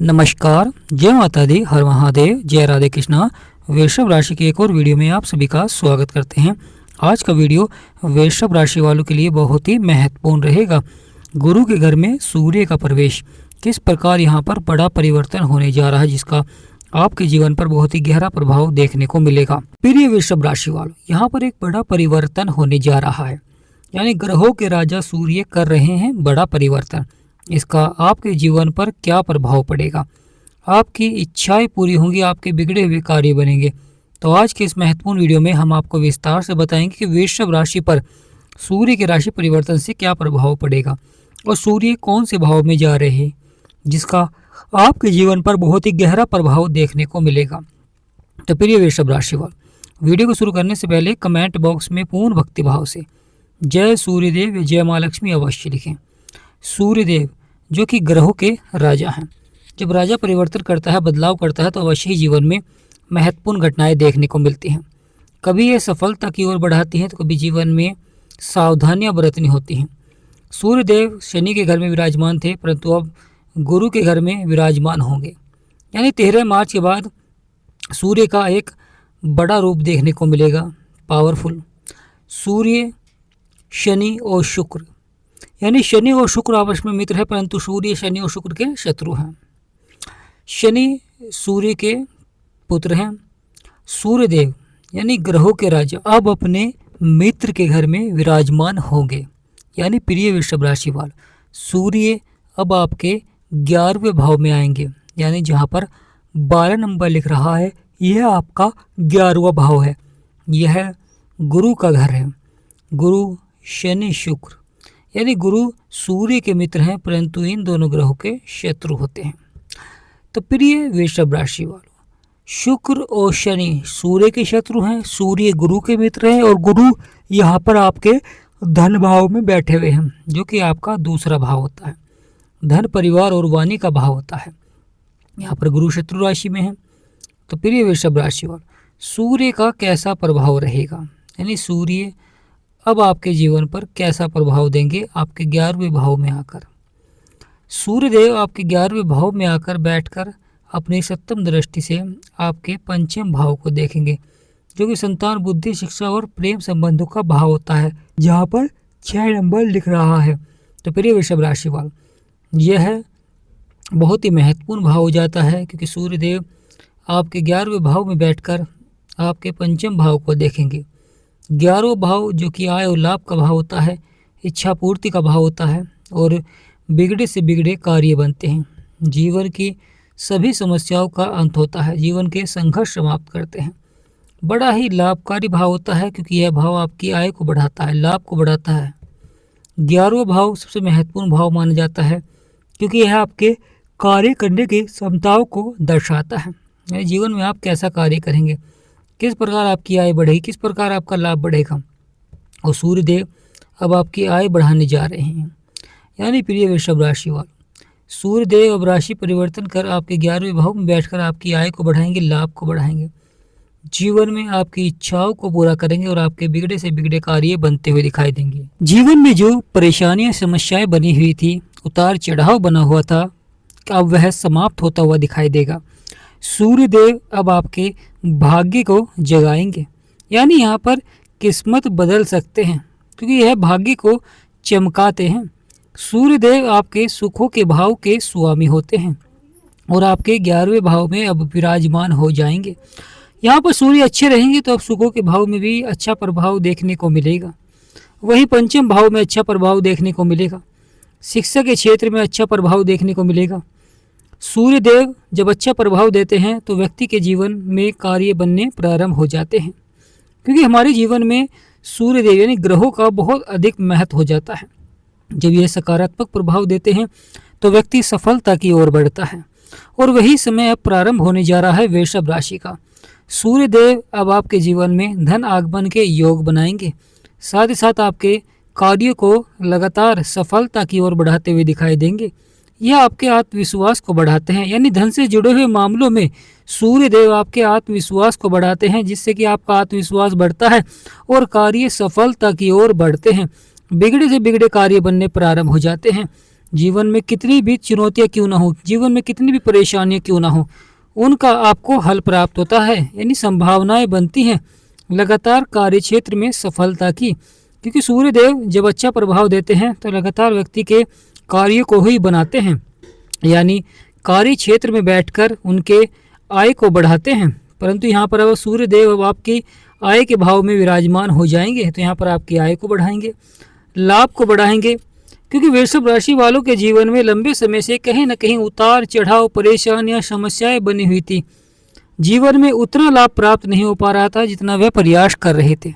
नमस्कार, जय माता दी, हर महादेव, जय राधे कृष्णा। वृषभ राशि के एक और वीडियो में आप सभी का स्वागत करते हैं। आज का वीडियो वृषभ राशि वालों के लिए बहुत ही महत्वपूर्ण रहेगा। गुरु के घर में सूर्य का प्रवेश किस प्रकार यहाँ पर बड़ा परिवर्तन होने जा रहा है, जिसका आपके जीवन पर बहुत ही गहरा प्रभाव देखने को मिलेगा। प्रिय वृषभ राशि वालों, यहाँ पर एक बड़ा परिवर्तन होने जा रहा है, यानी ग्रहों के राजा सूर्य कर रहे हैं बड़ा परिवर्तन। इसका आपके जीवन पर क्या प्रभाव पड़ेगा, आपकी इच्छाएं पूरी होंगी, आपके बिगड़े हुए कार्य बनेंगे। तो आज के इस महत्वपूर्ण वीडियो में हम आपको विस्तार से बताएंगे कि वृषभ राशि पर सूर्य के राशि परिवर्तन से क्या प्रभाव पड़ेगा और सूर्य कौन से भाव में जा रहे हैं, जिसका आपके जीवन पर बहुत ही गहरा प्रभाव देखने को मिलेगा। तो प्रिय वृषभ राशि वालों, वीडियो को शुरू करने से पहले कमेंट बॉक्स में पूर्ण भक्ति भाव से जय सूर्यदेव, जय माँ लक्ष्मी अवश्य लिखें। सूर्यदेव जो कि ग्रहों के राजा हैं, जब राजा परिवर्तन करता है, बदलाव करता है, तो अवश्य ही जीवन में महत्वपूर्ण घटनाएं देखने को मिलती हैं। कभी ये सफलता की ओर बढ़ाती हैं, तो कभी जीवन में सावधानियां बरतनी होती हैं। सूर्यदेव शनि के घर में विराजमान थे, परंतु अब गुरु के घर में विराजमान होंगे, यानी 13 मार्च के बाद सूर्य का एक बड़ा रूप देखने को मिलेगा, पावरफुल। सूर्य, शनि और शुक्र, यानी शनि और शुक्र आपस में मित्र है, परंतु सूर्य शनि और शुक्र के शत्रु हैं। शनि सूर्य के पुत्र हैं। सूर्यदेव यानी ग्रहों के राजा अब अपने मित्र के घर में विराजमान होंगे, यानी प्रिय वृषभ राशि वाले, सूर्य अब आपके 11वें भाव में आएंगे, यानी जहाँ पर 12 नंबर लिख रहा है, यह आपका 11वां भाव है। यह गुरु का घर है। गुरु, शनि, शुक्र, यानी गुरु सूर्य के मित्र हैं, परंतु इन दोनों ग्रहों के शत्रु होते हैं। तो प्रिय वृषभ राशि वालों, शुक्र और शनि सूर्य के शत्रु हैं, सूर्य गुरु के मित्र हैं, और गुरु यहाँ पर आपके धन भाव में बैठे हुए हैं, जो कि आपका दूसरा भाव होता है। धन, परिवार और वाणी का भाव होता है। यहाँ पर गुरु शत्रु राशि में है। तो प्रिय वृषभ राशि वालों, सूर्य का कैसा प्रभाव रहेगा, यानी सूर्य अब आपके जीवन पर कैसा प्रभाव देंगे आपके 11वें भाव में आकर। सूर्यदेव आपके 11वें भाव में आकर बैठकर अपनी सप्तम दृष्टि से आपके पंचम भाव को देखेंगे, जो कि संतान, बुद्धि, शिक्षा और प्रेम संबंधों का भाव होता है, जहाँ पर 6 नंबर लिख रहा है। तो प्रिय वृषभ राशि वालों, यह बहुत ही महत्वपूर्ण भाव हो जाता है, क्योंकि सूर्यदेव आपके 11वें भाव में बैठकर आपके पंचम भाव को देखेंगे। 11वां भाव जो कि आय और लाभ का भाव होता है, इच्छा पूर्ति का भाव होता है, और बिगड़े से बिगड़े कार्य बनते हैं। जीवन की सभी समस्याओं का अंत होता है, जीवन के संघर्ष समाप्त करते हैं। बड़ा ही लाभकारी भाव होता है, क्योंकि यह भाव आपकी आय को बढ़ाता है, लाभ को बढ़ाता है। 11वां भाव सबसे महत्वपूर्ण भाव माना जाता है, क्योंकि यह आपके कार्य करने की क्षमताओं को दर्शाता है। जीवन में आप कैसा कार्य करेंगे, किस प्रकार आपकी आय बढ़ेगी, किस प्रकार आपका लाभ बढ़ेगा, और सूर्यदेव अब आपकी आय बढ़ाने जा रहे हैं। यानी प्रिय वृषभ राशि वालों, सूर्यदेव अब राशि परिवर्तन कर आपके 11वें भाव में बैठकर आपकी आय को बढ़ाएंगे, लाभ को बढ़ाएंगे, जीवन में आपकी इच्छाओं को पूरा करेंगे, और आपके बिगड़े से बिगड़े कार्य बनते हुए दिखाई देंगे। जीवन में जो परेशानियां, समस्याएं बनी हुई थी, उतार चढ़ाव बना हुआ था, अब वह समाप्त होता हुआ दिखाई देगा। सूर्यदेव अब आपके भाग्य को जगाएंगे, यानी यहाँ पर किस्मत बदल सकते हैं, क्योंकि यह भाग्य को चमकाते हैं। सूर्यदेव आपके सुखों के भाव के स्वामी होते हैं, और आपके 11वें भाव में अब विराजमान हो जाएंगे। यहाँ पर सूर्य अच्छे रहेंगे, तो अब सुखों के भाव में भी अच्छा प्रभाव देखने को मिलेगा। वही पंचम भाव में अच्छा प्रभाव देखने को मिलेगा। शिक्षा के क्षेत्र में अच्छा प्रभाव देखने को मिलेगा। सूर्यदेव जब अच्छा प्रभाव देते हैं, तो व्यक्ति के जीवन में कार्य बनने प्रारंभ हो जाते हैं, क्योंकि हमारे जीवन में सूर्यदेव यानी ग्रहों का बहुत अधिक महत्व हो जाता है। जब यह सकारात्मक प्रभाव देते हैं, तो व्यक्ति सफलता की ओर बढ़ता है, और वही समय अब प्रारंभ होने जा रहा है वृषभ राशि का। सूर्यदेव अब आपके जीवन में धन आगमन के योग बनाएंगे, साथ ही साथ आपके कार्यों को लगातार सफलता की ओर बढ़ाते हुए दिखाई देंगे। यह आपके आत्मविश्वास को बढ़ाते हैं, यानी धन से जुड़े हुए मामलों में सूर्यदेव आपके आत्मविश्वास को बढ़ाते हैं, जिससे कि आपका आत्मविश्वास बढ़ता है और कार्य सफलता की ओर बढ़ते हैं। बिगड़े से बिगड़े कार्य बनने प्रारंभ हो जाते हैं। जीवन में कितनी भी चुनौतियां क्यों ना हो, जीवन में कितनी भी परेशानियां क्यों ना हो, उनका आपको हल प्राप्त होता है, यानी संभावनाएं बनती हैं लगातार कार्य क्षेत्र में सफलता की। क्योंकि सूर्य देव जब अच्छा प्रभाव देते हैं तो लगातार व्यक्ति के कार्य को ही बनाते हैं, यानी कार्य क्षेत्र में बैठकर उनके आय को बढ़ाते हैं। परंतु यहाँ पर अब सूर्य देव अब आपकी आय के भाव में विराजमान हो जाएंगे तो यहाँ पर आपकी आय को बढ़ाएंगे, लाभ को बढ़ाएंगे। क्योंकि वृषभ राशि वालों के जीवन में लंबे समय से कहीं न कहीं उतार चढ़ाव, परेशानियां, समस्याएं बनी हुई थी। जीवन में उतना लाभ प्राप्त नहीं हो पा रहा था जितना वह प्रयास कर रहे थे।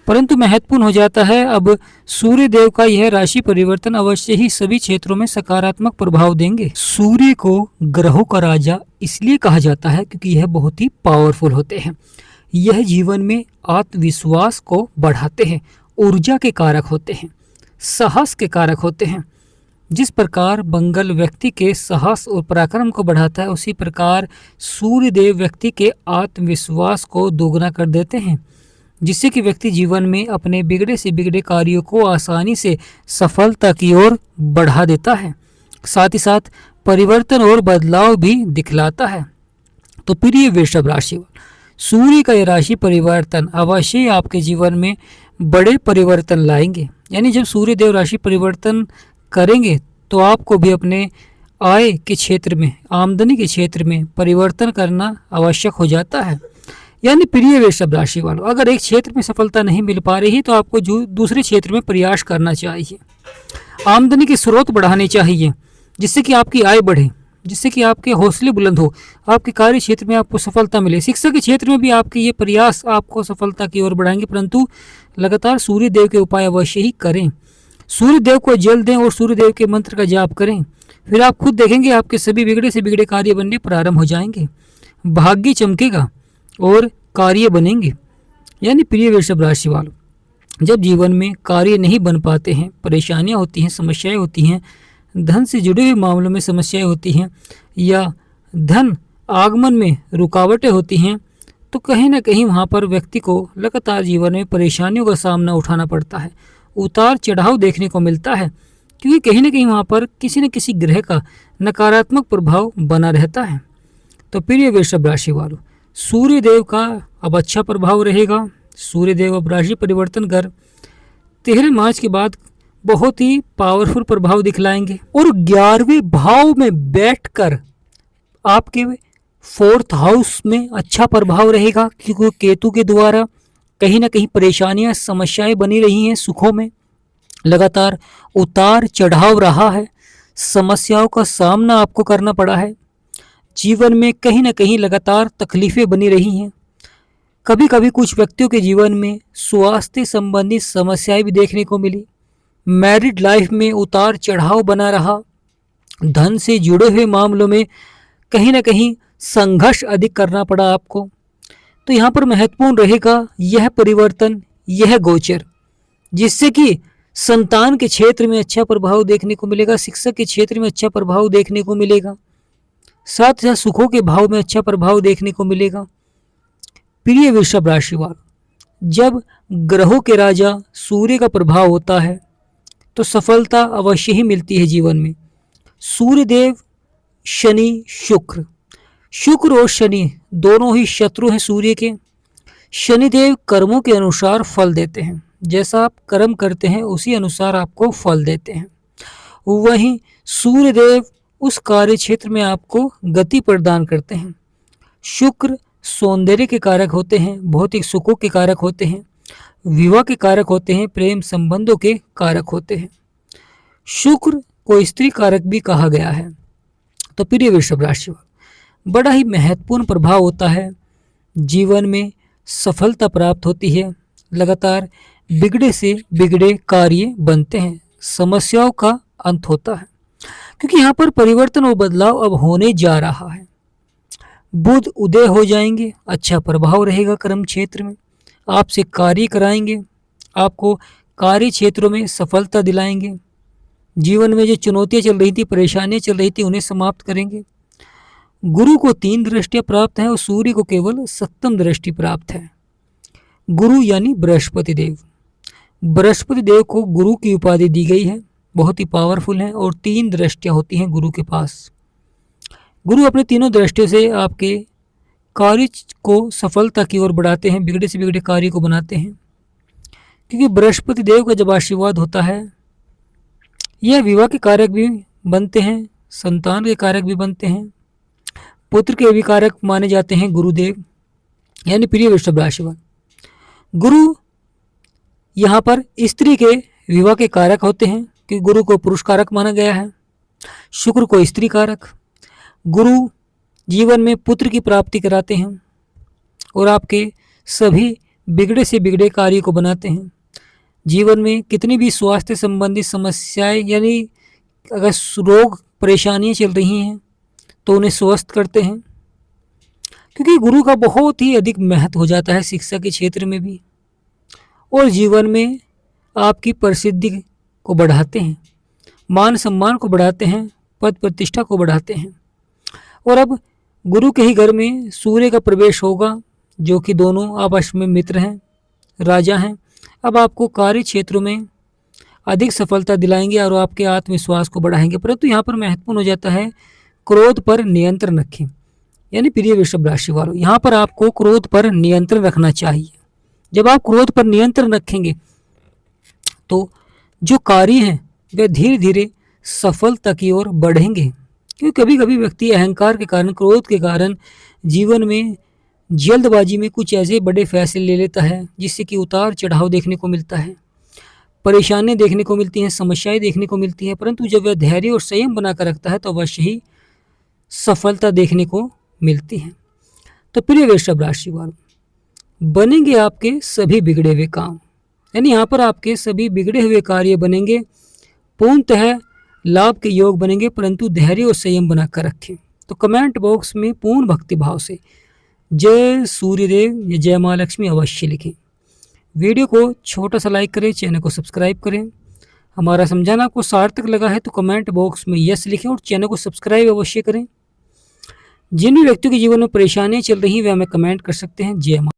परंतु महत्वपूर्ण हो जाता है अब सूर्य देव का यह राशि परिवर्तन अवश्य ही सभी क्षेत्रों में सकारात्मक प्रभाव देंगे। सूर्य को ग्रहों का राजा इसलिए कहा जाता है क्योंकि यह बहुत ही पावरफुल होते हैं। यह जीवन में आत्मविश्वास को बढ़ाते हैं, ऊर्जा के कारक होते हैं, साहस के कारक होते हैं। जिस प्रकार मंगल व्यक्ति के साहस और पराक्रम को बढ़ाता है, उसी प्रकार सूर्य देव व्यक्ति के आत्मविश्वास को दोगुना कर देते हैं, जिससे कि व्यक्ति जीवन में अपने बिगड़े से बिगड़े कार्यों को आसानी से सफलता की ओर बढ़ा देता है, साथ ही साथ परिवर्तन और बदलाव भी दिखलाता है। तो प्रिय वृषभ राशि, सूर्य का यह राशि परिवर्तन अवश्य आपके जीवन में बड़े परिवर्तन लाएंगे। यानी जब सूर्य देव राशि परिवर्तन करेंगे तो आपको भी अपने आय के क्षेत्र में, आमदनी के क्षेत्र में परिवर्तन करना आवश्यक हो जाता है। यानी प्रिय वृषभ राशि वालों, अगर एक क्षेत्र में सफलता नहीं मिल पा रही तो आपको दूसरे क्षेत्र में प्रयास करना चाहिए, आमदनी के स्रोत बढ़ाने चाहिए, जिससे कि आपकी आय बढ़े, जिससे कि आपके हौसले बुलंद हो, आपके कार्य क्षेत्र में आपको सफलता मिले। शिक्षा के क्षेत्र में भी आपके ये प्रयास आपको सफलता की ओर बढ़ाएंगे। परंतु लगातार सूर्य देव के उपाय अवश्य ही करें, सूर्य देव को जल दें और सूर्य देव के मंत्र का जाप करें। फिर आप खुद देखेंगे आपके सभी बिगड़े से बिगड़े कार्य बनने प्रारंभ हो जाएंगे, भाग्य चमकेगा और कार्य बनेंगे। यानी प्रिय वृषभ राशि वालों, जब जीवन में कार्य नहीं बन पाते हैं, परेशानियां होती हैं, समस्याएं होती हैं, धन से जुड़े हुए मामलों में समस्याएं होती हैं या धन आगमन में रुकावटें होती हैं, तो कहीं ना कहीं वहाँ पर व्यक्ति को लगातार जीवन में परेशानियों का सामना उठाना पड़ता है, उतार चढ़ाव देखने को मिलता है। क्योंकि कहीं ना कहीं वहाँ पर किसी न किसी ग्रह का नकारात्मक प्रभाव बना रहता है। तो प्रिय वृषभ राशि वालों, सूर्य देव का अब अच्छा प्रभाव रहेगा। सूर्य देव अब राशि परिवर्तन कर 13 मार्च के बाद बहुत ही पावरफुल प्रभाव दिखलाएंगे और 11वें भाव में बैठकर आपके 4th हाउस में अच्छा प्रभाव रहेगा। क्योंकि केतु के द्वारा कहीं ना कहीं परेशानियां, समस्याएं बनी रही हैं, सुखों में लगातार उतार चढ़ाव रहा है, समस्याओं का सामना आपको करना पड़ा है, जीवन में कहीं ना कहीं लगातार तकलीफें बनी रही हैं। कभी कभी कुछ व्यक्तियों के जीवन में स्वास्थ्य संबंधी समस्याएं भी देखने को मिली, मैरिड लाइफ में उतार चढ़ाव बना रहा, धन से जुड़े हुए मामलों में कहीं ना कहीं संघर्ष अधिक करना पड़ा आपको। तो यहाँ पर महत्वपूर्ण रहेगा यह परिवर्तन, यह गोचर, जिससे कि संतान के क्षेत्र में अच्छा प्रभाव देखने को मिलेगा, शिक्षा के क्षेत्र में अच्छा प्रभाव देखने को मिलेगा, साथ ही साथ सुखों के भाव में अच्छा प्रभाव देखने को मिलेगा। प्रिय वृषभ राशि वालों, जब ग्रहों के राजा सूर्य का प्रभाव होता है तो सफलता अवश्य ही मिलती है जीवन में। सूर्य देव, शनि, शुक्र और शनि दोनों ही शत्रु हैं सूर्य के। शनिदेव कर्मों के अनुसार फल देते हैं, जैसा आप कर्म करते हैं उसी अनुसार आपको फल देते हैं। वहीं सूर्यदेव उस कार्य क्षेत्र में आपको गति प्रदान करते हैं। शुक्र सौंदर्य के कारक होते हैं, भौतिक सुखों के कारक होते हैं, विवाह के कारक होते हैं, प्रेम संबंधों के कारक होते हैं। शुक्र को स्त्री कारक भी कहा गया है। तो प्रिय वृषभ राशि वालों, बड़ा ही महत्वपूर्ण प्रभाव होता है, जीवन में सफलता प्राप्त होती है, लगातार बिगड़े से बिगड़े कार्य बनते हैं, समस्याओं का अंत होता है। क्योंकि यहाँ पर परिवर्तन और बदलाव अब होने जा रहा है। बुध उदय हो जाएंगे, अच्छा प्रभाव रहेगा कर्म क्षेत्र में, आपसे कार्य कराएंगे, आपको कार्य क्षेत्रों में सफलता दिलाएंगे, जीवन में जो चुनौतियां चल रही थी, परेशानियां चल रही थी, उन्हें समाप्त करेंगे। गुरु को 3 दृष्टियां प्राप्त है और सूर्य को केवल 7वीं दृष्टि प्राप्त है। गुरु यानी बृहस्पति देव, बृहस्पति देव को गुरु की उपाधि दी गई है, बहुत ही पावरफुल हैं और 3 दृष्टियाँ होती हैं गुरु के पास। गुरु अपने तीनों दृष्टियों से आपके कार्य को सफलता की ओर बढ़ाते हैं, बिगड़े से बिगड़े कार्य को बनाते हैं। क्योंकि बृहस्पति देव का जब आशीर्वाद होता है, यह विवाह के कारक भी बनते हैं, संतान के कारक भी बनते हैं, पुत्र के भी कारक माने जाते हैं गुरुदेव, यानी प्रिय वृषभ राशि वाले। गुरु यहाँ पर स्त्री के विवाह के कारक होते हैं, क्योंकि गुरु को पुरुष कारक माना गया है, शुक्र को स्त्री कारक। गुरु जीवन में पुत्र की प्राप्ति कराते हैं और आपके सभी बिगड़े से बिगड़े कार्य को बनाते हैं। जीवन में कितनी भी स्वास्थ्य संबंधी समस्याएं, यानी अगर रोग परेशानियां चल रही हैं तो उन्हें स्वस्थ करते हैं, क्योंकि गुरु का बहुत ही अधिक महत्व हो जाता है शिक्षा के क्षेत्र में भी, और जीवन में आपकी प्रसिद्धि को बढ़ाते हैं, मान सम्मान को बढ़ाते हैं, पद प्रतिष्ठा को बढ़ाते हैं। और अब गुरु के ही घर में सूर्य का प्रवेश होगा, जो कि दोनों आपस में मित्र हैं, राजा हैं। अब आपको कार्य क्षेत्रों में अधिक सफलता दिलाएंगे और आपके आत्मविश्वास को बढ़ाएंगे। परंतु यहाँ पर महत्वपूर्ण हो जाता है क्रोध पर नियंत्रण रखें, यानी प्रिय वृषभ राशि वालों, यहाँ पर आपको क्रोध पर नियंत्रण रखना चाहिए। जब आप क्रोध पर नियंत्रण रखेंगे तो जो कार्य हैं वे धीरे धीरे सफलता की ओर बढ़ेंगे। क्योंकि कभी कभी व्यक्ति अहंकार के कारण, क्रोध के कारण जीवन में जल्दबाजी में कुछ ऐसे बड़े फैसले ले लेता है जिससे कि उतार चढ़ाव देखने को मिलता है, परेशानियां देखने को मिलती हैं, समस्याएं देखने को मिलती हैं। परंतु जब वह धैर्य और संयम बनाकर रखता है तो अवश्य ही सफलता देखने को मिलती है। तो प्रिय वृषभ राशि वालों, बनेंगे आपके सभी बिगड़े हुए काम, यानी यहाँ पर आपके सभी बिगड़े हुए कार्य बनेंगे, पूर्णतः लाभ के योग बनेंगे, परंतु धैर्य और संयम बनाकर रखें। तो कमेंट बॉक्स में पूर्ण भक्ति भाव से जय सूर्यदेव या जय माँ लक्ष्मी अवश्य लिखें। वीडियो को छोटा सा लाइक करें, चैनल को सब्सक्राइब करें। हमारा समझाना आपको सार्थक लगा है तो कमेंट बॉक्स में यस लिखें और चैनल को सब्सक्राइब अवश्य करें। जिन भी व्यक्तियों के जीवन में परेशानियां चल रही हैं वे हमें कमेंट कर सकते हैं। जय माँ।